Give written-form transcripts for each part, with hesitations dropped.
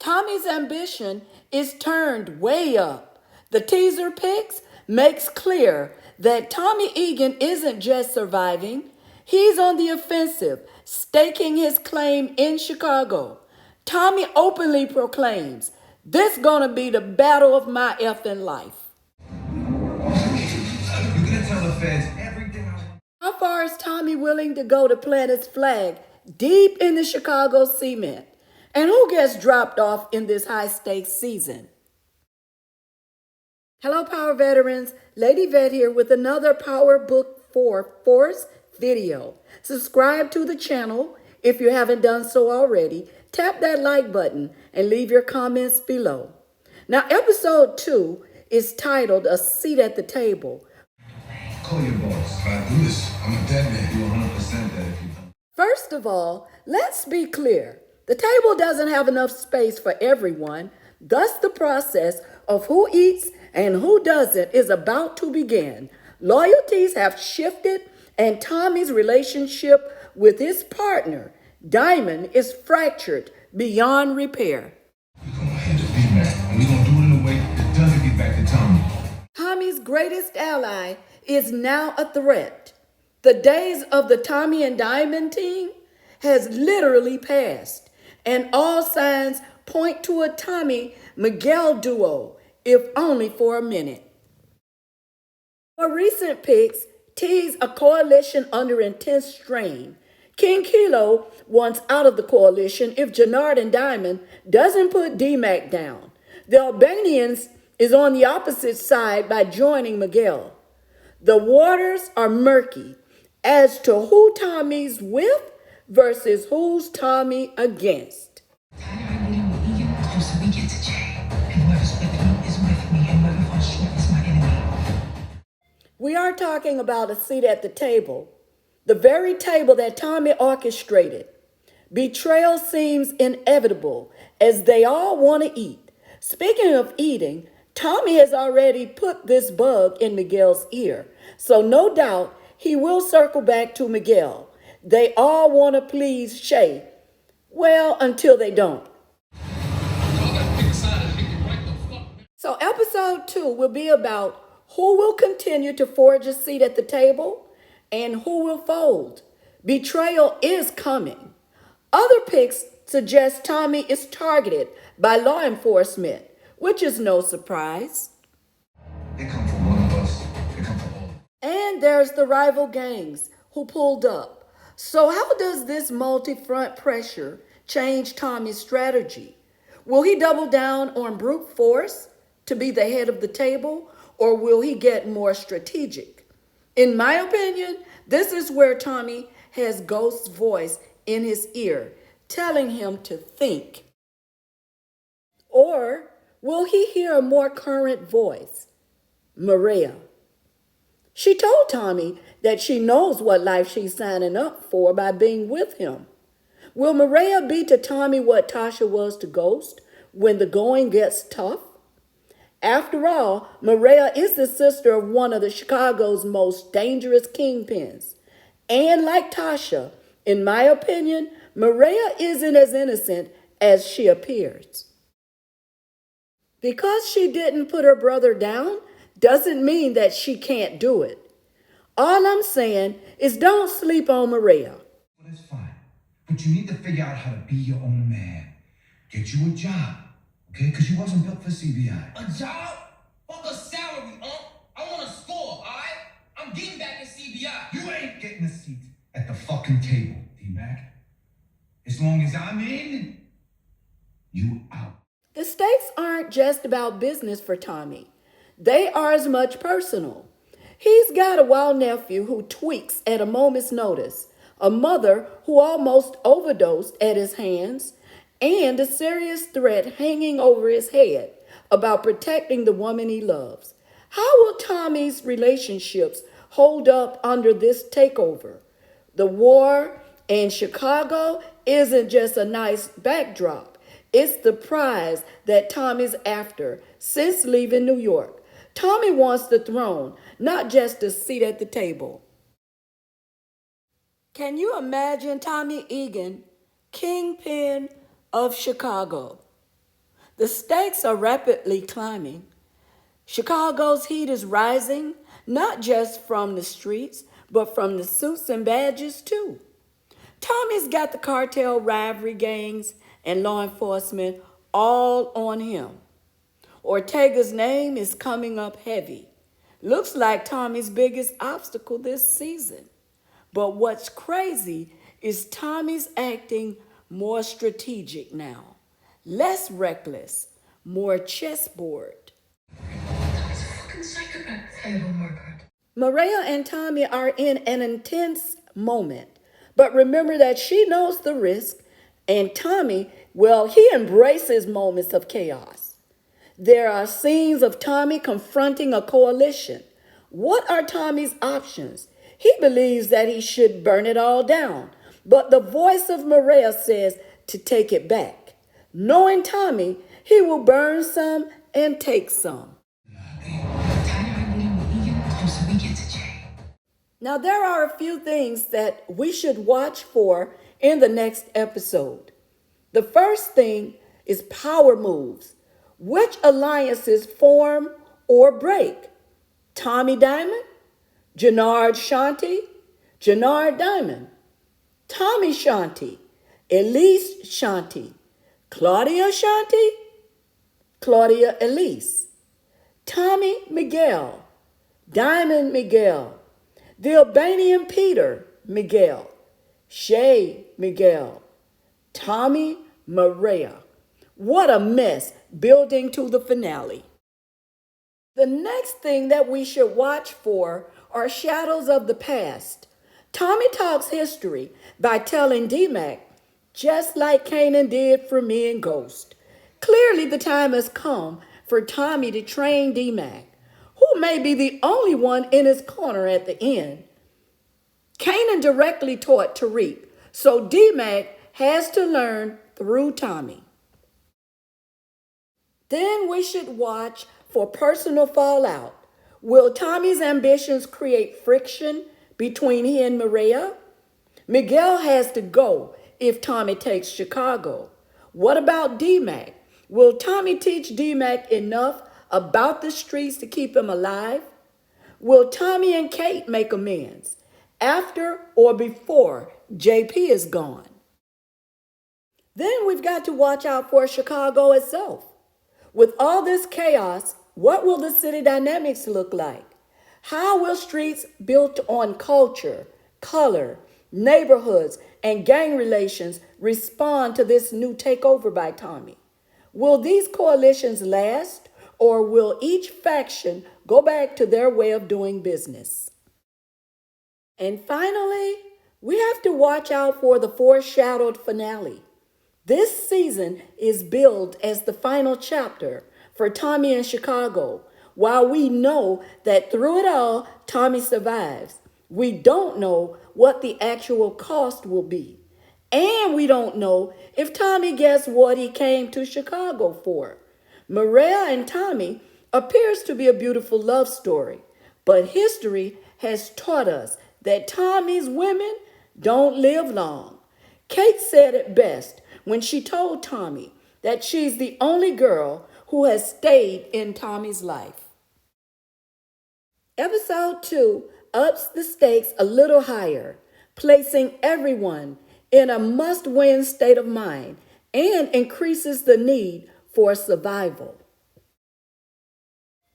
Tommy's ambition is turned way up. The teaser pics makes clear that Tommy Egan isn't just surviving, he's on the offensive, staking his claim in Chicago. Tommy openly proclaims, "This gonna be the battle of my effing life." You're gonna tell the feds everything I want. How far is Tommy willing to go to plant his flag deep in the Chicago cement? And who gets dropped off in this high-stakes season? Hello, Power Veterans. Lady Vet here with another Power Book 4 Force video. Subscribe to the channel if you haven't done so already. Tap that like button and leave your comments below. Now, episode 2 is titled A Seat at the Table. Call your boss. If I do this, I'm a dead man. You're 100% dead if you don't. First of all, let's be clear. The table doesn't have enough space for everyone. Thus, the process of who eats and who doesn't is about to begin. Loyalties have shifted, and Tommy's relationship with his partner, Diamond, is fractured beyond repair. We're gonna handle B-Mac, and we're gonna do it in a way that doesn't get back to Tommy. Tommy's greatest ally is now a threat. The days of the Tommy and Diamond team has literally passed, and all signs point to a Tommy-Miguel duo, if only for a minute. More recent pics tease a coalition under intense strain. King Kilo wants out of the coalition if Jannard and Diamond doesn't put D-Mac down. The Albanians is on the opposite side by joining Miguel. The waters are murky as to who Tommy's with versus who's Tommy against. We are talking about a seat at the table, the very table that Tommy orchestrated. Betrayal seems inevitable as they all want to eat. Speaking of eating, Tommy has already put this bug in Miguel's ear, so no doubt he will circle back to Miguel. They all want to please Shay. Well, until they don't. So episode 2 will be about who will continue to forge a seat at the table and who will fold. Betrayal is coming. Other pics suggest Tommy is targeted by law enforcement, which is no surprise. They come from one of us. They come from all. And there's the rival gangs who pulled up. So how does this multi-front pressure change Tommy's strategy? Will he double down on brute force to be the head of the table, or will he get more strategic? In my opinion, this is where Tommy has Ghost's voice in his ear, telling him to think. Or will he hear a more current voice? Maria. She told Tommy that she knows what life she's signing up for by being with him. Will Maria be to Tommy what Tasha was to Ghost when the going gets tough? After all, Maria is the sister of one of the Chicago's most dangerous kingpins. And like Tasha, in my opinion, Maria isn't as innocent as she appears. Because she didn't put her brother down doesn't mean that she can't do it. All I'm saying is don't sleep on Maria. Well, that's fine. But you need to figure out how to be your own man. Get you a job, okay? Because you wasn't built for CBI. A job? Fuck a salary, I want to score, all right? I'm getting back in CBI. You ain't getting a seat at the fucking table, D-Mac. As long as I'm in, you out. The stakes aren't just about business for Tommy. They are as much personal. He's got a wild nephew who tweaks at a moment's notice, a mother who almost overdosed at his hands, and a serious threat hanging over his head about protecting the woman he loves. How will Tommy's relationships hold up under this takeover? The war in Chicago isn't just a nice backdrop. It's the prize that Tommy's after since leaving New York. Tommy wants the throne, not just a seat at the table. Can you imagine Tommy Egan, kingpin of Chicago? The stakes are rapidly climbing. Chicago's heat is rising, not just from the streets, but from the suits and badges too. Tommy's got the cartel rivalry gangs and law enforcement all on him. Ortega's name is coming up heavy. Looks like Tommy's biggest obstacle this season. But what's crazy is Tommy's acting more strategic now, less reckless, more chessboard. Tommy's a fucking psychopath. I have one more card. Maria and Tommy are in an intense moment, but remember that she knows the risk, and Tommy, well, he embraces moments of chaos. There are scenes of Tommy confronting a coalition. What are Tommy's options? He believes that he should burn it all down, but the voice of Maria says to take it back. Knowing Tommy, he will burn some and take some. Now, there are a few things that we should watch for in the next episode. The first thing is power moves. Which alliances form or break? Tommy Diamond, Jannard Shanti, Jannard Diamond, Tommy Shanti, Elise Shanti, Claudia Shanti, Claudia Elise, Tommy Miguel, Diamond Miguel, the Albanian Peter Miguel, Shay Miguel, Tommy Maria. What a mess building to the finale. The next thing that we should watch for are shadows of the past. Tommy talks history by telling D-Mac, just like Kanan did for me and Ghost. Clearly the time has come for Tommy to train D-Mac, who may be the only one in his corner at the end. Kanan directly taught Tariq, so D-Mac has to learn through Tommy. Then we should watch for personal fallout. Will Tommy's ambitions create friction between he and Maria? Miguel has to go if Tommy takes Chicago. What about D-Mac? Will Tommy teach D-Mac enough about the streets to keep him alive? Will Tommy and Kate make amends after or before JP is gone? Then we've got to watch out for Chicago itself. With all this chaos, what will the city dynamics look like? How will streets built on culture, color, neighborhoods, and gang relations respond to this new takeover by Tommy? Will these coalitions last, or will each faction go back to their way of doing business? And finally, we have to watch out for the foreshadowed finale. This season is billed as the final chapter for Tommy in Chicago. While we know that through it all, Tommy survives, we don't know what the actual cost will be. And we don't know if Tommy gets what he came to Chicago for. Maria and Tommy appears to be a beautiful love story, but history has taught us that Tommy's women don't live long. Kate said it best when she told Tommy that she's the only girl who has stayed in Tommy's life. Episode 2 ups the stakes a little higher, placing everyone in a must-win state of mind and increases the need for survival.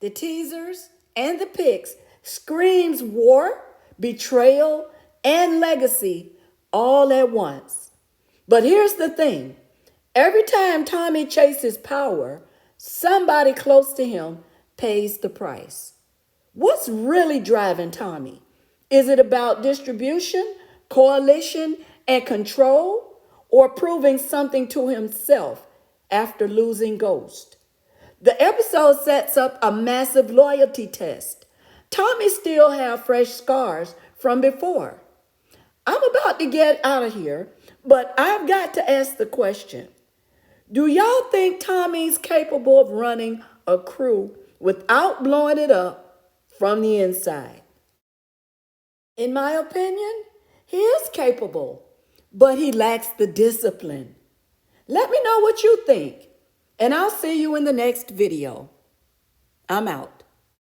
The teasers and the pics screams war, betrayal, and legacy all at once. But here's the thing. Every time Tommy chases power, somebody close to him pays the price. What's really driving Tommy? Is it about distribution, coalition, and control, or proving something to himself after losing Ghost? The episode sets up a massive loyalty test. Tommy still has fresh scars from before. I'm about to get out of here, but I've got to ask the question. Do y'all think Tommy's capable of running a crew without blowing it up from the inside? In my opinion, he is capable, but he lacks the discipline. Let me know what you think. And I'll see you in the next video. I'm out.